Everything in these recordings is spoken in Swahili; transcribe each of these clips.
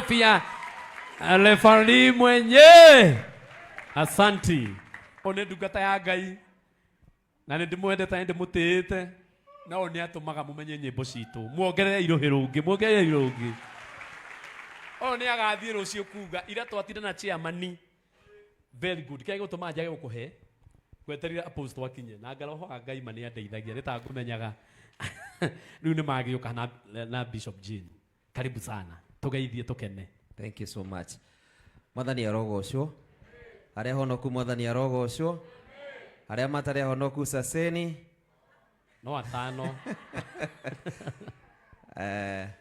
makofi ya referee mwenye. Asanti. One ndungata ya Ngai. Na ndimwendete ndimutite. Na one atumaga mumenye nyimbo citu. Muongerere irohi rungi, muongerere irungi. One agathie rucio kuga ira twatinda na chairman. Very good. Kaya gutuma njage gukuhe. Kweterira apostle wakinye. Na ngaroho Ngai mani andeithagia ritakumenyaga. Riu ni magiuka na Bishop Jean. Karibu sana. Tugeithie tukene. Thank you so much. Mwathani arogocwo. Aria honoku mwathani arogocwo. Aria matare honoku saseni. No atano.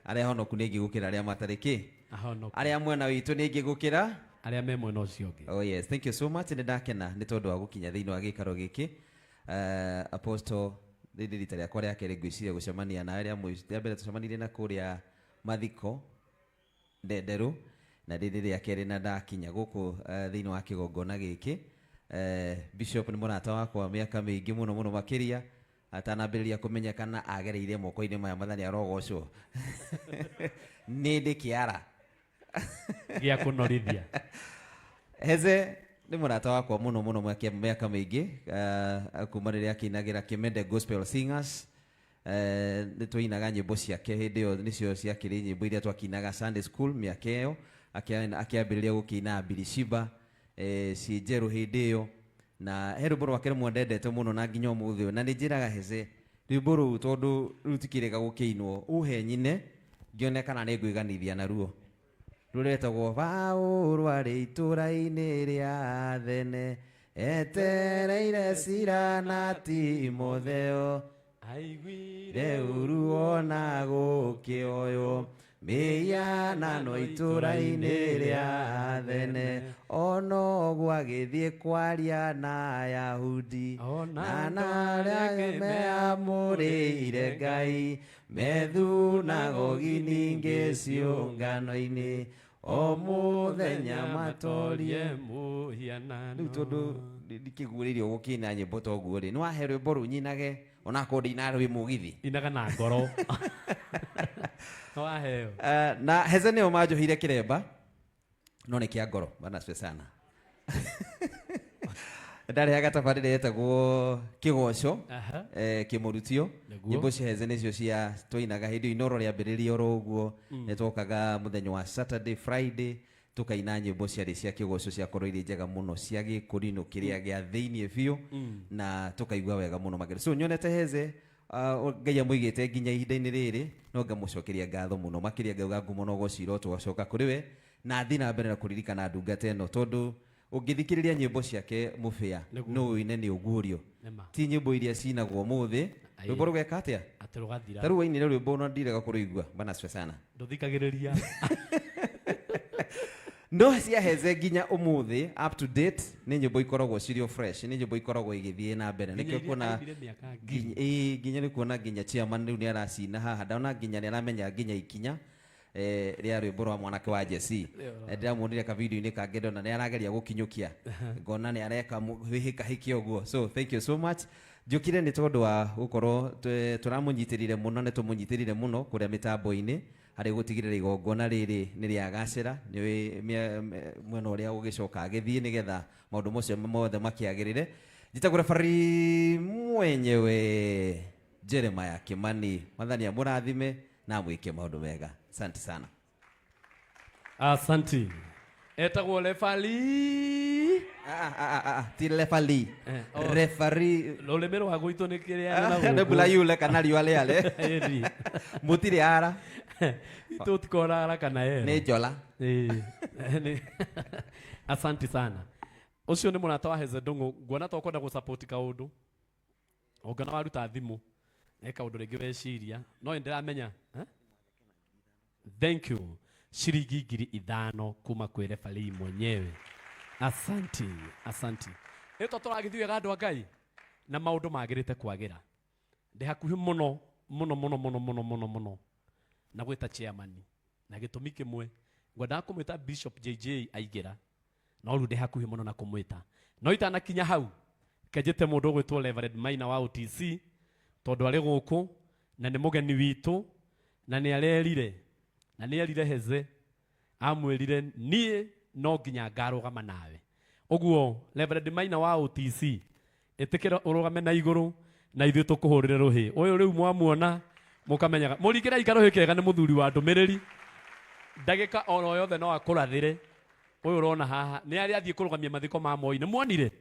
Aria honoku ningi gukira aria matare ki. Ahonoku. Aria mwena witu ningi gukira. Aria me mwena ucio ungi. Oh yes, thank you so much. Ni ndakena ni tondu wa gukinya thiini wa gikaro giki. Apostle riri rita rĩa rĩa kerĩ ngwĩciria gũcemania na arĩa rĩa mbere tũcemanirie na kũrĩa mathiko ndenderu na rĩrĩ rĩa kerĩ na ndakinya gũkũ thĩinĩ wa kĩgongona gĩkĩ. Bishop nĩ mũrata wakwa mĩaka mĩingĩ mũno mũno makĩria atanambĩrĩria kũmenyekana agereire moko-inĩ maya Mwathani arogocwo nĩ ndĩ kĩara gĩa kũnorithia. Heze ni mũrata wakwa mũno mũno mĩaka mĩingĩ kuma rĩrĩa akĩinagĩra Kimende Gospel Singers. Nĩ tũinaga nyĩmbo ciake hĩndĩ ĩyo nĩcio ciakĩrĩ nyĩmbo iria twakĩinaga Sunday School mĩaka ĩyo akĩambĩrĩria gũkĩina Birishiba ciĩ njerũ hĩndĩ ĩyo na he rwĩmbo rwake rũmwe ndendete mũno na nginya ũmũthĩ ũyũ na nĩ njĩraga Heze rwĩmbo rũu tondũ rũu tikĩrĩga gũkĩinwo ũhe nyine ngĩone kana nĩ ngwĩganithia naruo. Ruretagwo Paũlũ arĩ itũũra-inĩ rĩa Athene etereire Sila na Timotheo aiguire ũru ona gũkĩoywo mĩhianano itũũra-inĩ rĩa Athene ona ũguo agĩthiĩ kwaria na Ayahudi na arĩa meamũrĩire Ngai methunagogi ningĩ ciũngano-inĩ o mũthenya matorie mũhianano. Rĩu tondũ ndikĩguũrĩirio gũkĩina nyĩmbo ta ũguo rĩ nĩ wahe rwĩmbo rũu nyinage ona akorwo ndĩina rwĩ mũgithi inaga na ngoro. No waheo. Na Heze nĩo manjohire kĩremba no nĩ kĩa ngoro bana sana. Ndarĩaga tabarĩra yetagwo kĩgoco kĩmũrutio nyĩmbo cia Heze nĩcio cia twainaga hĩndĩ inoro rĩambĩrĩria oro ũguo nĩ twokaga mũthenya wa Saturday Friday tukaina nyĩmbo ciarĩ cia kĩgoco ciakorwo irĩ njega mũno cia gĩkũrinũ kĩrĩa gĩa thĩinĩ biũ na tukaigua wega mũno makĩria. So nyonete Heze Ngai amũigĩte nginya ihinda-inĩ rĩrĩ no ngamũcokeria ngatho mũno makĩria ngauga ngumo no gũcirwo tũgacoka kũrĩ we na thiĩ na mbere na kũririkana ndungata ĩno tondũ ũngĩthikĩrĩria nyĩmbo ciake mũbĩa no ũine nĩ ũguũrio ti nyĩmbo iria cinagwo mũthĩ rwĩmbo rũgeka atĩa ta rĩu wainire rwĩmbo no ndirega kũrũigua bana sana ndũthikagĩrĩria no cia Heze nginya ũmũthĩ up to date nĩ nyĩmbo ikoragwo cirio fresh nĩ nyĩmbo ikoragwo igĩthiĩ na mbere nĩkĩo kuona nginya nĩ kuona nginya chairman rĩu nĩ aracina haha ndaona nginya nĩ aramenya nginya ikinya rĩa rwĩmbo rwa mwanake wa Jesse ndĩramuonire ka video-inĩ kangĩ ndona nĩ arageria gũkinyũkia ngona nĩ areka hĩkahĩki ũguo. So thank you so much. Njũkire nĩ tondũ wa gũkorwo tũramũnyitĩrĩire mũno nĩ tũmũnyitĩrĩire mũno kũrĩa mĩtambo-inĩ harĩ gũtigĩrĩra igongona rĩrĩ nĩ rĩagacĩra nĩ mwena ũrĩa ũgĩcoka agĩthiĩ nĩgetha maũndũ macio mothe makĩagĩrĩre. Njĩtagwo referee mwenyewe Jeremiah Kimani. Mwathani amũrathime na mwĩke maũndũ mega. Asante sana. Asante. Etagwo referee. Ti referee. Referee. Rũrĩmĩ rwa gwitũ nĩ kĩrĩa nĩ mbura yule kana riũa rĩarĩ. Mũtirĩ ara. Itu tikora ara kana yeye. Nĩ njola. Asante sana. Ucio nĩ mũrata wa Heze Ndung'u nguona to kwenda gũsupport kaũndũ. Ongana waruta thimũ. Eka ũndũ rĩngĩ weciria. No ndĩramenya. Thank you. Shiringi 5,000 kuma kwĩ referee mwenyewe. Asante, asante. Eto tũragĩthiĩ wega andũ a Ngai na maũndũ magĩrĩte kwagĩra. Ndĩ hakuhĩ mũno mũno mũno mũno mũno mũno mũno na gwĩta chairman na gĩtũmi kĩmwe ngwendaga kũmwĩta Bishop JJ aingĩra no rĩu ndĩ hakuhĩ mũno na kũmwĩta no itanakinya hau kenjete mũndũ ũgwĩtwo Reverend Maina wa OTC tondũ arĩ gũkũ na nĩ mũgeni witũ na nĩ arerire Heze amwirire nie no nginya ngarugama nawe uguo Reverend Maina wa OTC etikira urugame na iguru na ithu tukuhurire ruhi uyu riu mwamuona mukamenyaga murikira ikaruhi kega ni muthuri wa ndumiriri ndagika oro yothe no akurathire uyu urona haha ni ari athie kurugamia mathiko ma Moi ni muonire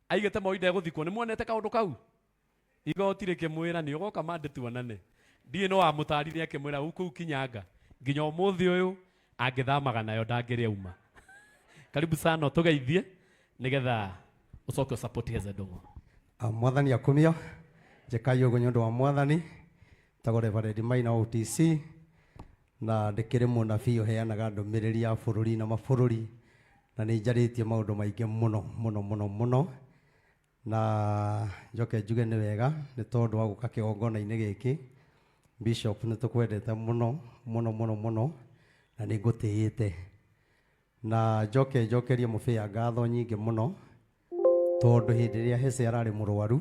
aigete Moi ndeguthikwo ni muonete kaundu kau igotire kimwira ni ugoka mande tuonane ndie no amutarire akimwira uku kinyanga nginya umuthi uyu angithamaga nayo ndangiri uma karibu sana tugeithie nigetha ucoke support Heze Ndung'u mwathani akumio njekaĩ ũguo nĩ ũndũ wa mwathani tagwo Reverend Maina OTC na ndĩkĩrĩ mũnabii ũheanaga ndũmĩrĩri ya bũrũri na mabũrũri na nĩ njarĩtie maũndũ maingĩ mũno na njoke njuge nĩ wega nĩ tondũ wa gũka kĩgongona-inĩ gĩkĩ Bishop nĩ tũkwendete mũno na nĩ ngũtĩĩte na njokerie mũbĩa ngatho nyingĩ mũno tondũ hĩndĩ ĩrĩa Heze ararĩ mũrwaru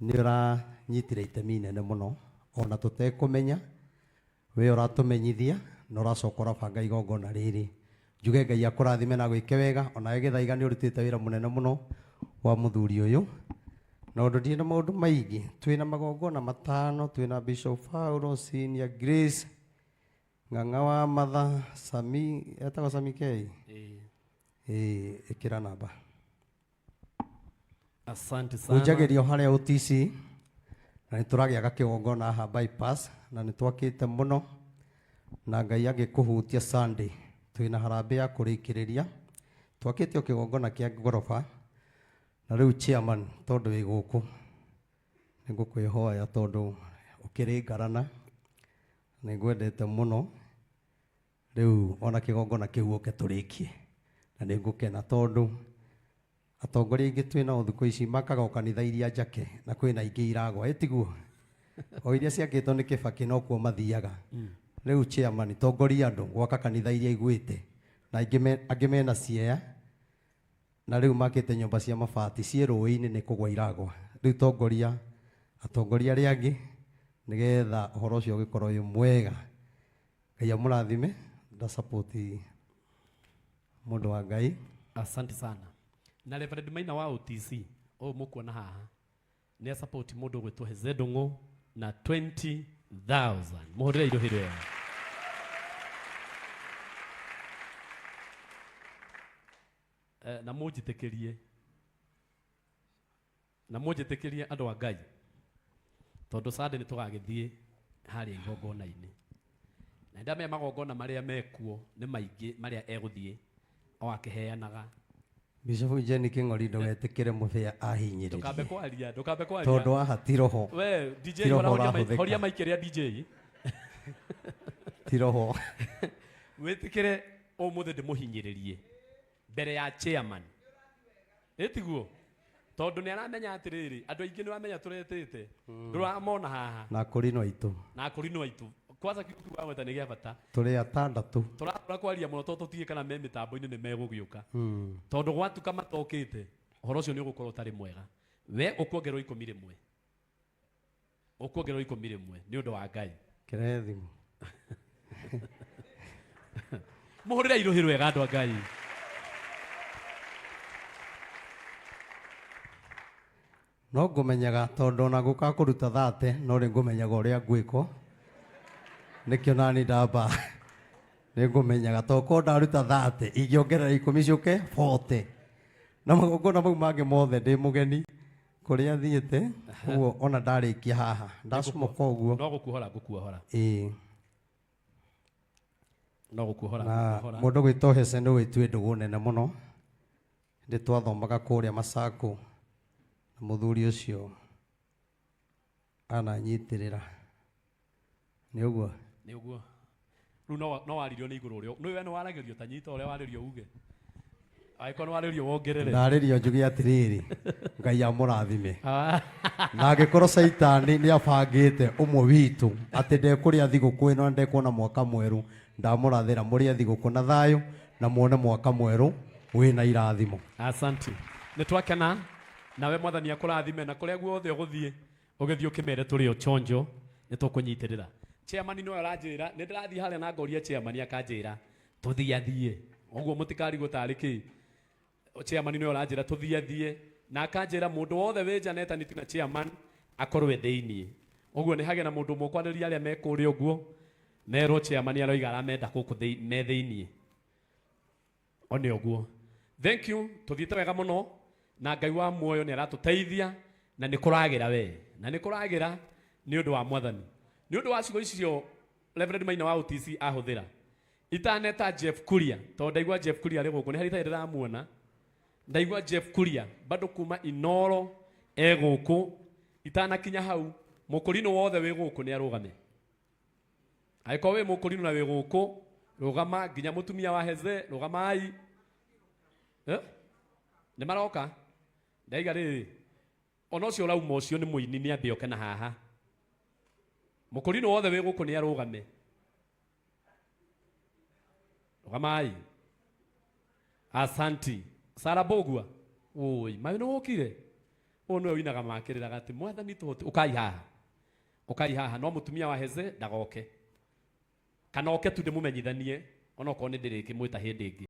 nĩ ũranyitire itemi inene mũno ona tũtekũmenya we ũratũmenyithia na ũracoka ũrabanga igongona rĩrĩ njuge Ngai akũrathime na gwĩke wega ona Gĩthaiga nĩ ũrutĩte wĩra mũnene mũno wa mũthuri ũyũ na ũndũ ndirĩ na maũndũ maingĩ twĩna magongona matano twĩna Bishop Paulo Senior Grace Ng'ang'a wa Matha Sami etagwo Sami K ĩkĩra namba asante sana unjagerio harĩa OTC na nĩ tũragĩaga kĩgongona haha bypass na nĩ twakĩte mũno na Ngai agĩkũhutia Sunday twĩna harambĩ ya kũrĩkĩrĩria twakĩte o kĩgongona kĩa ngoroba na rĩu chairman tondũ wĩ gũkũ nĩ ngũkwĩhoya tondũ ũkĩrĩ ngarana nĩ ngwendete mũno rĩu ona kĩgongona kĩu ũke tũrĩkie na nĩ ngũkena tondũ atongoria aingĩ twĩna thikũ ici makaga kanitha iria njake na kwĩna ingĩ iragwa ĩtiguo o iria ciakĩtwo nĩ Kĩbakĩ no kuo mathiaga rĩu chairman tongoria andũ gwaka kanitha iria igwĩte na angĩ mena ciea na rĩu makĩte nyũmba cia mabati ciĩ rũĩ-inĩ nĩ kũgwa iragwa rĩu tongoria atongoria arĩa angĩ nĩgetha ũhoro ũcio ũgĩkorwo wĩ mwega Ngai amũrathime nda support mũndũ wa Ngai asante sana na Reverend Maina wa OTC o mukuona haha ni support mundu gwitwo Heze Ndung'u na 20,000 muhurire iruhire na mujitekerie andu a Ngai tondu Sunday ni tugagithie haria igongona-ini na ndame magongona maria mekuo ni maingi maria eguthie o akiheanaga Bishop Jenny King'ori ndũgetĩkĩre mũbĩa ahinyĩrĩrie ndukambe kwaria tondũ waha ti roho we DJ horia maikĩria DJ ti roho wĩtĩkĩre ũmũthĩ ndĩmũhinyĩrĩrie mbere ya chairman ĩtiguo tondũ nĩ aramenya atĩrĩrĩ andũ aingĩ nĩ wamenya tũretĩte ndũramona haha na kũrinwo aitũ kwanza kitu wagweta nĩ gĩa bata tũrĩ atandatũ tũrakora kwaria mũno tondũ tũtige kana me mĩtambo-inĩ nĩ megũgĩũka tondũ gwatuka matokĩte ũhoro ũcio nĩ ũgũkorwo ũtarĩ mwega we ũkuongerwo 11 nĩ ũndũ wa Ngai kĩrethimo mũhũrĩre irũhĩ rwega andũ a Ngai no ngũmenyaga tondũ ona gũka kũruta 30 no rĩ ngũmenyaga ũrĩa ngwĩkwo nĩkĩo nani ndamba nĩ ngũmenyaga tondũ korwo ndaruta 30 ingĩongerera 10 ciũke 40 na magongona mau mangĩ mothe ndĩ mũgeni kũrĩa thiĩte ũguo ona ndarĩkia haha ndacomoka ũguo no gũkuohora no gũkuohora na mũndũ gwĩtwo Heze nĩ wĩtue ndũgũ nene mũno ndĩ twathomaga kũrĩa Macakũ na mũthuri ũcio ananyitĩrĩra nĩ ũguo rĩu no waririo nĩ igũrũ ũrĩa nĩwe nĩ waragĩrio ta nyita ũrĩa warĩrio uge agĩkorwo nĩ warĩrio wongerere ndarĩrio njuge atĩrĩrĩ Ngai amũrathime na angĩkorwo Saitani nĩ abangĩte ũmwe witũ atĩ ndekũrĩa thigũkũ ĩno na ndekuona mwaka mwerũ ndamũrathĩra mũrĩe thigũkũ na thayũ na muone mwaka mwerũ wĩna irathimo asante nĩ twakena nawe mwathani akũrathime na kũrĩa guothe ũgũthiĩ ũgĩthiĩ ũkĩmere tũrĩ o chonjo nĩ tũkũnyitĩrĩra chairman nĩ aranjĩra nĩ ndĩrathiĩ harĩa na ngoria chairman akanjĩra tuthiathie oguo mutikari gutariki chairman no aranjira tuthiathie na akanjira mundu wothe winjaneta ni tina chairman akorwe theinie oguo ni hage na mundu mukwaniria aria mekuri oguo nero chairman aroiga aramenda guku me theinie one oguo thank you tuthiite wega muno na Ngai wa muoyo ni aratuteithia na ni kuragira we na ni kuragira ni undu wa mwathani ni undu wa cigo icio Reverend Maina wa OTC ahuthira itaneta Jeff Kuria to ndaigua Jeff Kuria ari guku ni harita ndiramuona ndaigua Jeff Kuria bado kuma Inoro guku itanakinya hau mukurino wothe wi guku ni arugame aiko we mukurino na wi guku rugama nginya mutumia wa Heze rugamai ni maroka ndaiga riri ono cio rauma ucio ni muini ni ambe oke na haha mukurino wothe wi guku ni arugame rugamai asanti Sarabogua oi mai no okire ono winaga makirira gati mwathani tuhote ukai haha no mutumia wa Heze ndagoke kana oke tu ndimumenyithanie ono ko ni ndiriki mwita hindi ingi